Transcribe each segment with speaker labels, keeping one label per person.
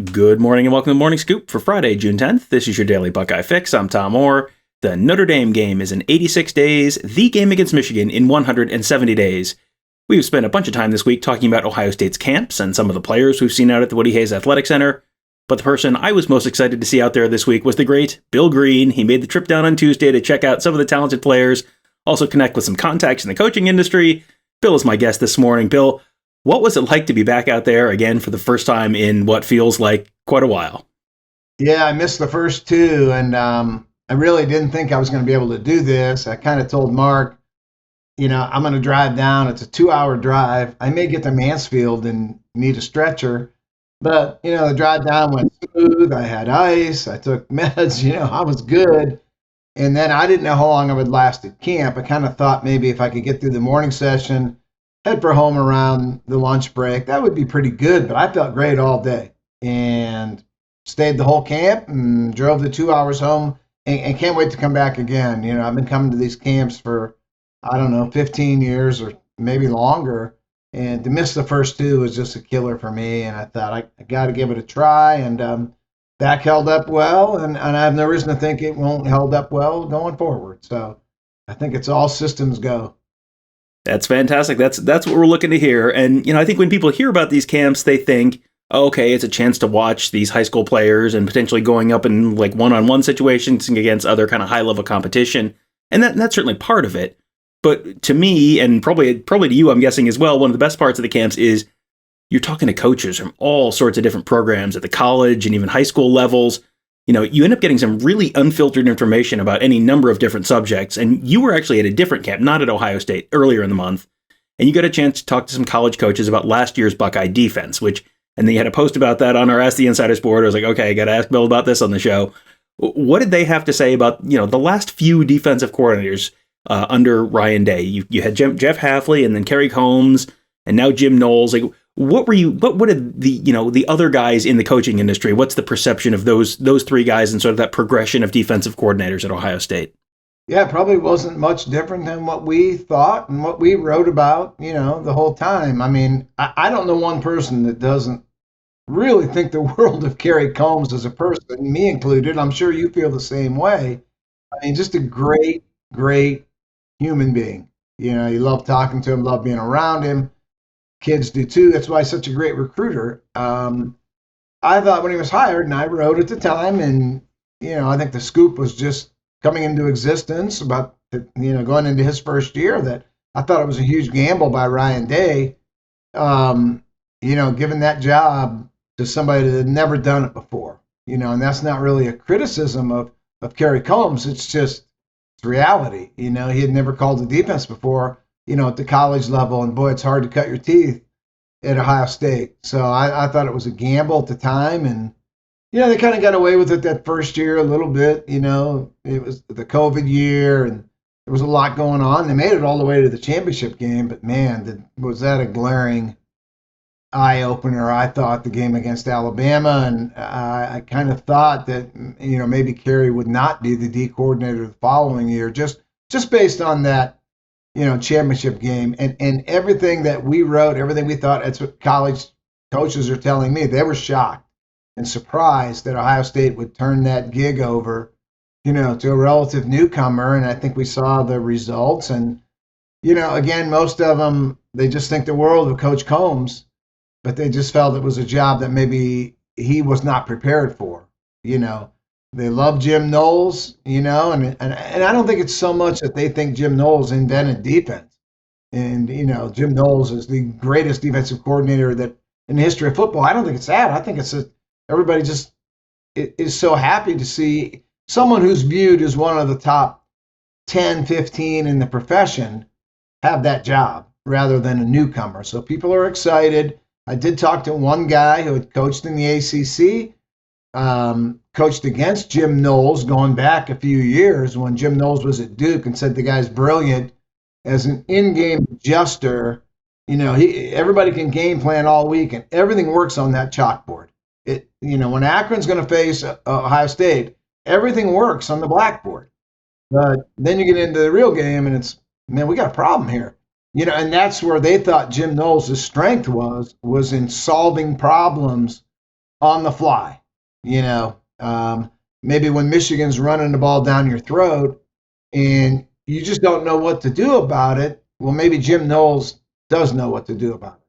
Speaker 1: Good morning and welcome to the Morning Scoop for Friday, June 10th. This is your daily Buckeye fix. I'm Tom Orr. The Notre Dame game is in 86 days, the game against Michigan in 170 days. We've spent a bunch of time this week talking about Ohio State's camps and some of the players we've seen out at the Woody Hayes Athletic Center. But the person I was most excited to see out there this week was the great Bill Greene. He made the trip down on Tuesday to check out some of the talented players, also connect with some contacts in the coaching industry. Bill is my guest this morning. Bill, what was it like to be back out there again for the first time in what feels like quite a while?
Speaker 2: Yeah, I missed the first two, and I really didn't think I was going to be able to do this. I kind of told Mark, I'm going to drive down. It's a 2-hour drive. I may get to Mansfield and need a stretcher, but, the drive down went smooth. I had ice. I took meds. I was good. And then I didn't know how long I would last at camp. I kind of thought maybe if I could get through the morning session, head for home around the lunch break, that would be pretty good. But I felt great all day and stayed the whole camp and drove the 2 hours home and can't wait to come back again. I've been coming to these camps for, 15 years or maybe longer. And to miss the first two was just a killer for me. And I thought I got to give it a try. And back held up well. And I have no reason to think it won't held up well going forward. So I think it's all systems go.
Speaker 1: That's fantastic. That's what we're looking to hear. And, I think when people hear about these camps, they think, okay, it's a chance to watch these high school players and potentially going up in like one-on-one situations against other kind of high-level competition. And that's certainly part of it. But to me, and probably to you, I'm guessing as well, one of the best parts of the camps is you're talking to coaches from all sorts of different programs at the college and even high school levels. You end up getting some really unfiltered information about any number of different subjects. And you were actually at a different camp, not at Ohio State, earlier in the month. And you got a chance to talk to some college coaches about last year's Buckeye defense, and then you had a post about that on our Ask the Insiders board. I was like, okay, I got to ask Bill about this on the show. What did they have to say about, the last few defensive coordinators under Ryan Day? You had Jeff Hafley and then Kerry Combs and now Jim Knowles. Like, what did the other guys in the coaching industry, what's the perception of those three guys and sort of that progression of defensive coordinators at Ohio State?
Speaker 2: Yeah, it probably wasn't much different than what we thought and what we wrote about, the whole time. I mean, I don't know one person that doesn't really think the world of Kerry Combs as a person, me included. I'm sure you feel the same way. I mean, just a great, great human being. You love talking to him, love being around him. Kids do too. That's why he's such a great recruiter. I thought when he was hired, and I wrote at the time, and I think the scoop was just coming into existence about going into his first year, that I thought it was a huge gamble by Ryan Day, giving that job to somebody that had never done it before. And that's not really a criticism of Kerry Combs. It's just it's reality. He had never called a defense before, at the college level, and boy, it's hard to cut your teeth at Ohio State. So I thought it was a gamble at the time, and they kind of got away with it that first year a little bit. It was the COVID year, and there was a lot going on. They made it all the way to the championship game, but man, was that a glaring eye opener. I thought the game against Alabama, and I kind of thought that maybe Kerry would not be the D coordinator the following year, just based on that championship game and everything that we wrote, everything we thought. That's what college coaches are telling me. They were shocked and surprised that Ohio State would turn that gig over, to a relative newcomer. And I think we saw the results. And, again, most of them, they just think the world of Coach Combs, but they just felt it was a job that maybe he was not prepared for. They love Jim Knowles, and I don't think it's so much that they think Jim Knowles invented defense. And, Jim Knowles is the greatest defensive coordinator that in the history of football. I don't think it's that. I think it's everybody just is so happy to see someone who's viewed as one of the top 10, 15 in the profession have that job rather than a newcomer. So people are excited. I did talk to one guy who had coached in the ACC, coached against Jim Knowles going back a few years when Jim Knowles was at Duke, and said the guy's brilliant as an in-game adjuster. Everybody can game plan all week, and everything works on that chalkboard. When Akron's going to face Ohio State, everything works on the blackboard. But then you get into the real game, and it's, man, we got a problem here. And that's where they thought Jim Knowles' strength was in solving problems on the fly. You know, maybe when Michigan's running the ball down your throat and you just don't know what to do about it, well, maybe Jim Knowles does know what to do about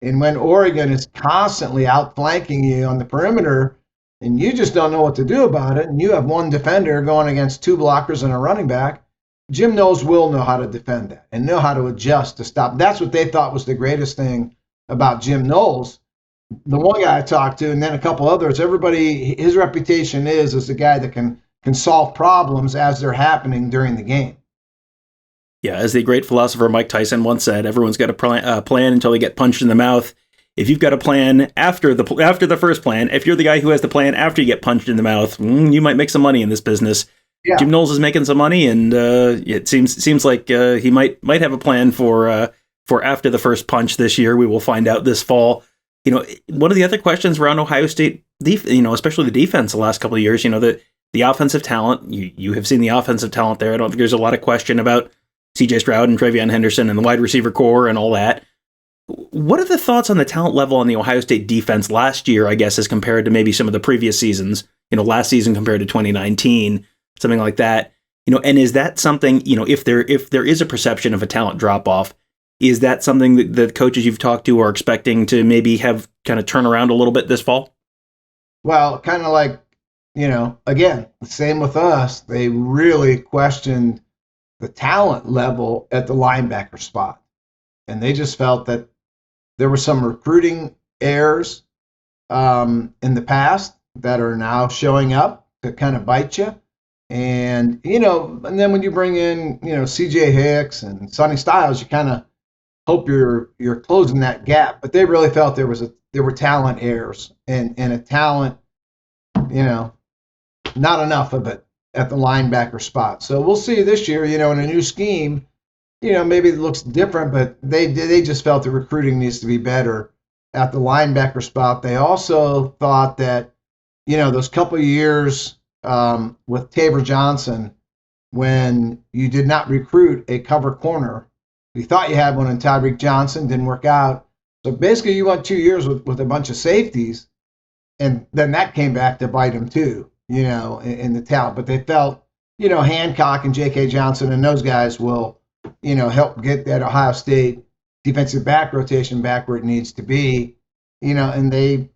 Speaker 2: it. And when Oregon is constantly outflanking you on the perimeter and you just don't know what to do about it, and you have one defender going against two blockers and a running back, Jim Knowles will know how to defend that and know how to adjust to stop. That's what they thought was the greatest thing about Jim Knowles. The one guy I talked to, and then a couple others, everybody, his reputation is as the guy that can solve problems as they're happening during the game.
Speaker 1: Yeah, as the great philosopher Mike Tyson once said, everyone's got a plan until they get punched in the mouth. If you've got a plan after the first plan, if you're the guy who has the plan after you get punched in the mouth, you might make some money in this business. Yeah. Jim Knowles is making some money, and it seems like he might have a plan for after the first punch this year. We will find out this fall. You know, one of the other questions around Ohio State, especially the defense the last couple of years, the offensive talent, you have seen the offensive talent there. I don't think there's a lot of question about C.J. Stroud and Travion Henderson and the wide receiver core and all that. What are the thoughts on the talent level on the Ohio State defense last year, I guess, as compared to maybe some of the previous seasons, last season compared to 2019, something like that? And is that something, if there is a perception of a talent drop-off, is that something that the coaches you've talked to are expecting to maybe have kind of turn around a little bit this fall?
Speaker 2: Well, kind of like, again, the same with us. They really questioned the talent level at the linebacker spot. And they just felt that there were some recruiting errors in the past that are now showing up to kind of bite you. And, and then when you bring in, CJ Hicks and Sonny Styles, you kind of hope you're closing that gap. But they really felt there were talent errors and a talent, not enough of it at the linebacker spot. So we'll see this year, in a new scheme, maybe it looks different, but they just felt the recruiting needs to be better at the linebacker spot. They also thought that, those couple of years with Tabor Johnson, when you did not recruit a cover corner, you thought you had one in Tyreek Johnson, didn't work out. So basically you went 2 years with a bunch of safeties, and then that came back to bite them too, in the talent. But they felt, Hancock and J.K. Johnson and those guys will, help get that Ohio State defensive back rotation back where it needs to be, and they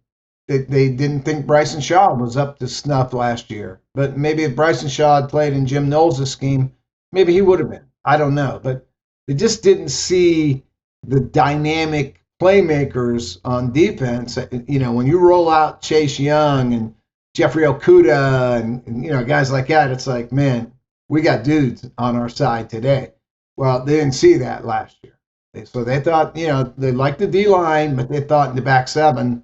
Speaker 2: didn't think Bryson Shaw was up to snuff last year. But maybe if Bryson Shaw had played in Jim Knowles' scheme, maybe he would have been. I don't know. But they just didn't see the dynamic playmakers on defense. When you roll out Chase Young and Jeffrey Okudah and guys like that, it's like, man, we got dudes on our side today. Well, they didn't see that last year. So they thought, they liked the D-line, but they thought in the back seven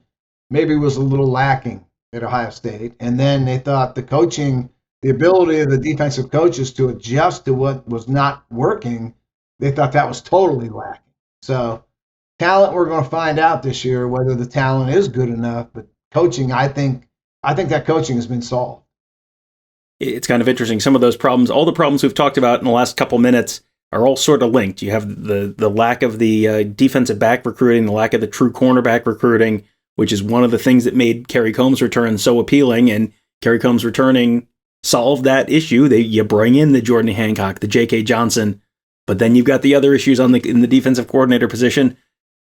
Speaker 2: maybe was a little lacking at Ohio State. And then they thought the coaching, the ability of the defensive coaches to adjust to what was not working, they thought that was totally lacking. So talent, we're going to find out this year whether the talent is good enough. But coaching, I think that coaching has been solved.
Speaker 1: It's kind of interesting. Some of those problems, all the problems we've talked about in the last couple minutes, are all sort of linked. You have the lack of the defensive back recruiting, the lack of the true cornerback recruiting, which is one of the things that made Kerry Combs' return so appealing. And Kerry Combs returning solved that issue. You bring in the Jordan Hancock, the J.K. Johnson, but then you've got the other issues in the defensive coordinator position.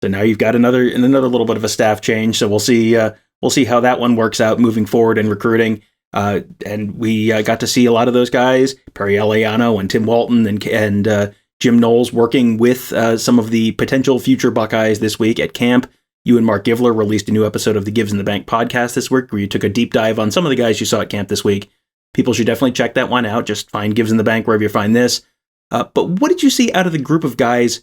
Speaker 1: So now you've got another little bit of a staff change. So we'll see how that one works out moving forward in recruiting. And we got to see a lot of those guys, Perry Eliano and Tim Walton and Jim Knowles, working with some of the potential future Buckeyes this week at camp. You and Mark Givler released a new episode of the Gives in the Bank podcast this week, where you took a deep dive on some of the guys you saw at camp this week. People should definitely check that one out. Just find Gives in the Bank wherever you find this. But what did you see out of the group of guys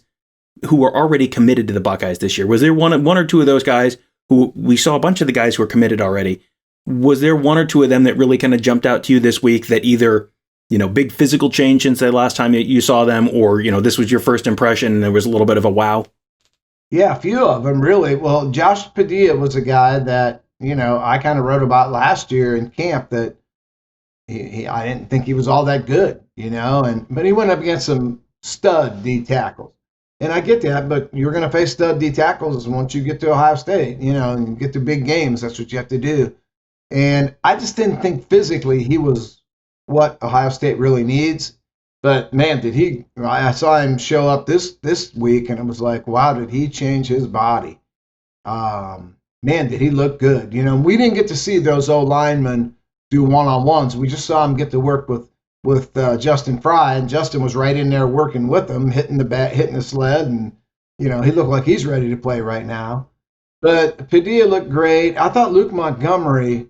Speaker 1: who were already committed to the Buckeyes this year? Was there one or two of those guys who we saw a bunch of the guys who were committed already? Was there one or two of them that really kind of jumped out to you this week that either, big physical change since the last time you saw them, or, this was your first impression and there was a little bit of a wow?
Speaker 2: Yeah, a few of them, really. Well, Josh Padilla was a guy that, I kind of wrote about last year in camp that I didn't think he was all that good, but he went up against some stud D tackles. And I get that, but you're going to face stud D tackles once you get to Ohio State, and get to big games. That's what you have to do. And I just didn't think physically he was what Ohio State really needs. But man, I saw him show up this week, and it was like, wow, did he change his body? Man, did he look good. We didn't get to see those old linemen do one-on-ones. We just saw him get to work with Justin Fry, and Justin was right in there working with him, hitting the sled, and he looked like he's ready to play right now. But Padilla looked great. I thought Luke Montgomery,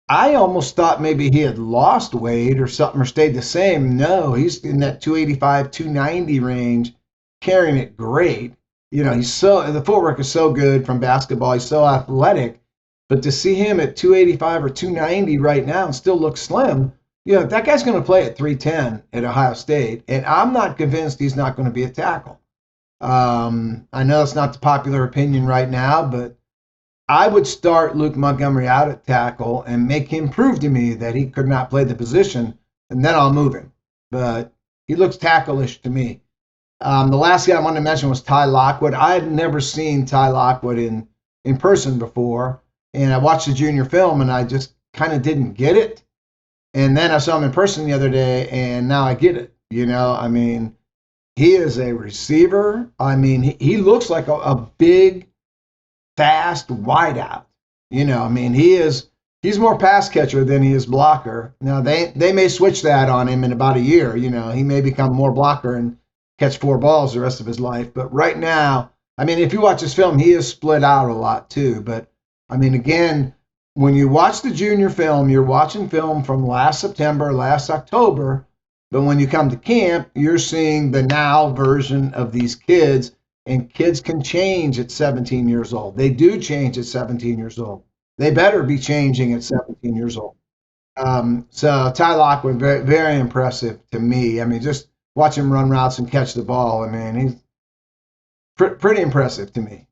Speaker 2: I almost thought maybe he had lost weight or something, or stayed the same. No, he's in that 285, 290 range, carrying it great. The footwork is so good from basketball. He's so athletic, but to see him at 285 or 290 right now and still look slim, that guy's going to play at 310 at Ohio State, and I'm not convinced he's not going to be a tackle. I know it's not the popular opinion right now, but I would start Luke Montgomery out at tackle and make him prove to me that he could not play the position, and then I'll move him. But he looks tackle-ish to me. The last guy I wanted to mention was Ty Lockwood. I had never seen Ty Lockwood in person before, and I watched the junior film, and I just kind of didn't get it. And then I saw him in person the other day, and now I get it. He is a receiver. He looks like a big, fast wideout. He's more pass catcher than he is blocker. Now, they may switch that on him in about a year. He may become more blocker and catch 4 balls the rest of his life. But right now, if you watch his film, he is split out a lot too. But, again, when you watch the junior film, you're watching film from last September, last October. But when you come to camp, you're seeing the now version of these kids. And kids can change at 17 years old. They do change at 17 years old. They better be changing at 17 years old. So Ty Lockwood, very, very impressive to me. Just watch him run routes and catch the ball. He's pretty impressive to me.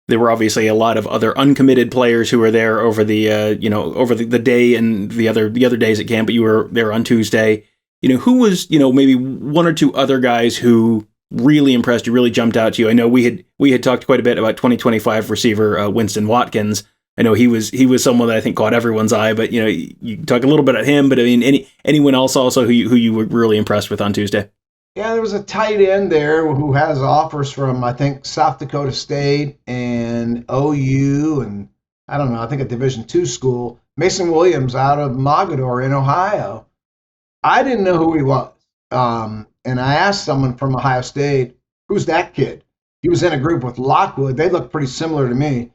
Speaker 1: There were obviously a lot of other uncommitted players who were there over the over the day and the other days at camp. But you were there on Tuesday. Who was maybe one or two other guys who really impressed you, really jumped out to you? I know we had talked quite a bit about 2025 receiver Winston Watkins. I know he was someone that I think caught everyone's eye, but you talk a little bit about him, but anyone else also who you were really impressed with on Tuesday?
Speaker 2: Yeah, there was a tight end there who has offers from, I think, South Dakota State and OU, and I don't know, I think a Division II school, Mason Williams out of Mogadore in Ohio. I didn't know who he was. And I asked someone from Ohio State, who's that kid? He was in a group with Lockwood. They look pretty similar to me.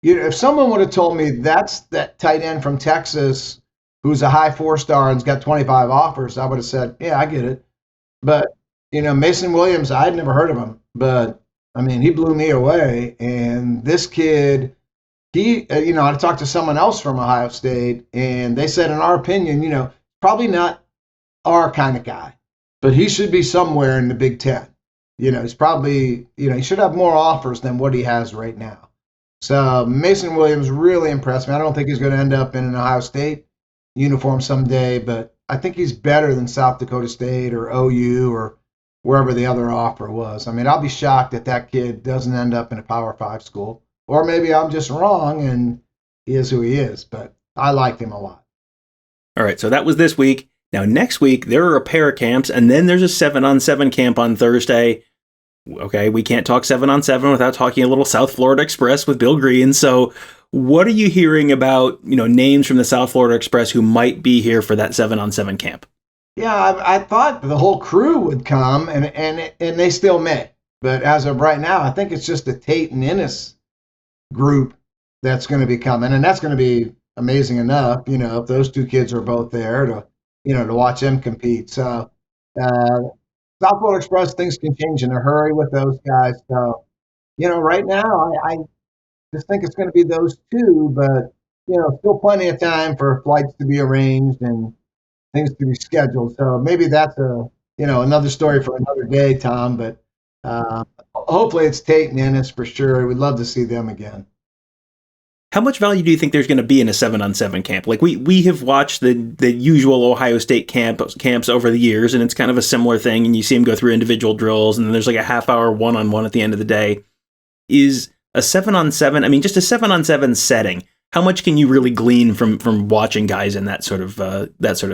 Speaker 2: If someone would have told me that's that tight end from Texas who's a high 4-star and's got 25 offers, I would have said, yeah, I get it. But, Mason Williams, I'd never heard of him. But, he blew me away. And this kid, I talked to someone else from Ohio State, and they said, in our opinion, probably not our kind of guy. But he should be somewhere in the Big Ten. He's probably, he should have more offers than what he has right now. So Mason Williams really impressed me. I don't think he's going to end up in an Ohio State uniform someday, but I think he's better than South Dakota State or OU or wherever the other offer was. I'll be shocked if that kid doesn't end up in a Power 5 school. Or maybe I'm just wrong and he is who he is, but I liked him a lot.
Speaker 1: All right, so that was this week. Now, next week, there are a pair of camps, and then there's a 7-on-7 camp on Thursday. Okay, we can't talk 7-on-7 without talking a little South Florida Express with Bill Greene. So what are you hearing about, names from the South Florida Express who might be here for that 7-on-7 camp?
Speaker 2: Yeah, I thought the whole crew would come, and they still may. But as of right now, I think it's just the Tate and Ennis group that's going to be coming, and that's going to be amazing enough, if those two kids are both there to watch them compete. So South Florida Express, things can change in a hurry with those guys. So, right now, I just think it's going to be those two, but, still plenty of time for flights to be arranged and things to be scheduled. So maybe that's another story for another day, Tom, but hopefully it's Tate and Ennis for sure. We'd love to see them again.
Speaker 1: How much value do you think there's going to be in a 7-on-7 camp? Like we have watched the usual Ohio State camps over the years, and it's kind of a similar thing. And you see them go through individual drills, and then there's like a half-hour one-on-one at the end of the day. Is a 7-on-7? I mean, just a 7-on-7 setting. How much can you really glean from watching guys in that sort of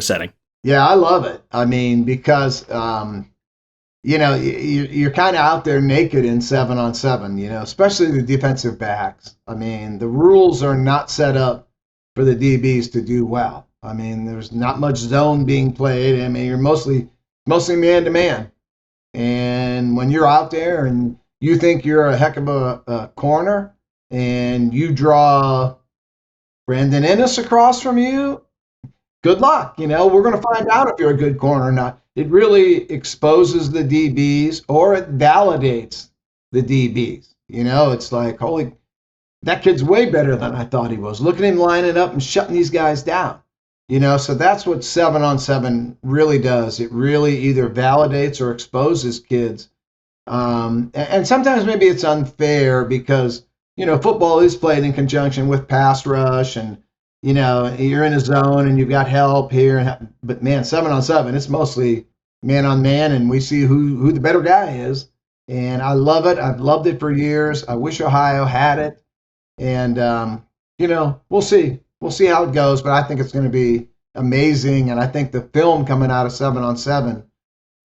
Speaker 1: setting?
Speaker 2: Yeah, I love it. I mean, because you're kind of out there naked in 7-on-7, especially the defensive backs. I mean, the rules are not set up for the DBs to do well. I mean, there's not much zone being played. I mean, you're mostly man to man. And when you're out there and you think you're a heck of a corner and you draw Brandon Ennis across from you, good luck. We're going to find out if you're a good corner or not. It really exposes the DBs, or it validates the DBs. It's like, holy, that kid's way better than I thought he was. Look at him lining up and shutting these guys down. So that's what 7-on-7 really does. It really either validates or exposes kids. And sometimes maybe it's unfair because, football is played in conjunction with pass rush, and you're in a zone and you've got help here. But man, 7-on-7, it's mostly man on man, and we see who the better guy is. And I love it. I've loved it for years. I wish Ohio had it. And, we'll see. We'll see how it goes, but I think it's going to be amazing. And I think the film coming out of 7-on-7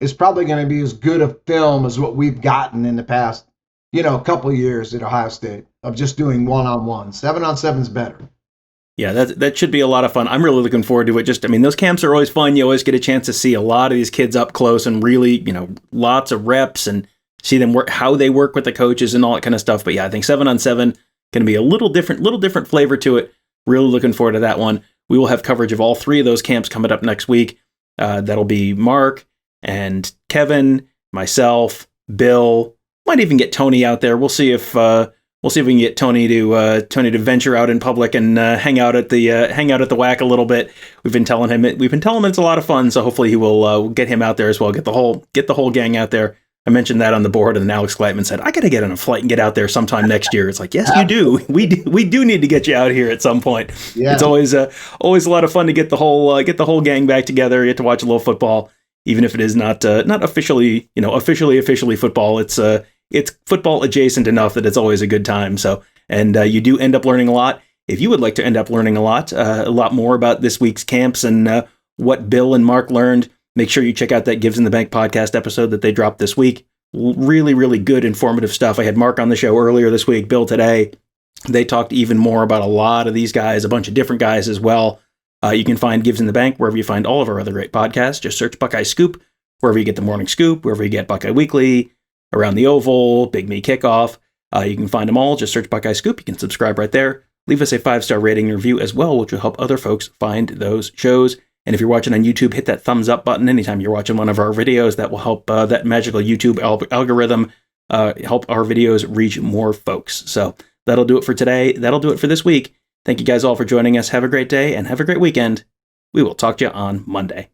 Speaker 2: is probably going to be as good a film as what we've gotten in the past, couple of years at Ohio State of just doing one-on-one. 7-on-7's better.
Speaker 1: Yeah, that should be a lot of fun. I'm really looking forward to it. Those camps are always fun. You always get a chance to see a lot of these kids up close and really, lots of reps and see them work, how they work with the coaches and all that kind of stuff. But yeah, I think 7-on-7 going to be a little different flavor to it. Really looking forward to that one. We will have coverage of all three of those camps coming up next week. That'll be Mark and Kevin, myself, Bill. Might even get Tony out there. We'll see if we can get Tony to venture out in public and hang out at the WAC a little bit. We've been telling him it's a lot of fun. So hopefully he will get him out there as well. Get the whole gang out there. I mentioned that on the board, and then Alex Gleitman said, "I got to get on a flight and get out there sometime next year." It's like, yes, you do. We do need to get you out here at some point. Yeah. It's always a lot of fun to get the whole gang back together. You get to watch a little football, even if it is not officially football. It's football adjacent enough that it's always a good time. So, and you do end up learning a lot. If you would like to end up learning a lot more about this week's camps and what Bill and Mark learned, make sure you check out that Gives in the Bank podcast episode that they dropped this week. Really, really good, informative stuff. I had Mark on the show earlier this week, Bill today. They talked even more about a lot of these guys, a bunch of different guys as well. You can find Gives in the Bank wherever you find all of our other great podcasts. Just search Buckeye Scoop, wherever you get the Morning Scoop, wherever you get Buckeye Weekly, Around the Oval, Big Me Kickoff. You can find them all. Just search Buckeye Scoop. You can subscribe right there. Leave us a 5-star rating and review as well, which will help other folks find those shows. And if you're watching on YouTube, hit that thumbs up button anytime you're watching one of our videos. That will help that magical YouTube algorithm help our videos reach more folks. So that'll do it for today. That'll do it for this week. Thank you guys all for joining us. Have a great day and have a great weekend. We will talk to you on Monday.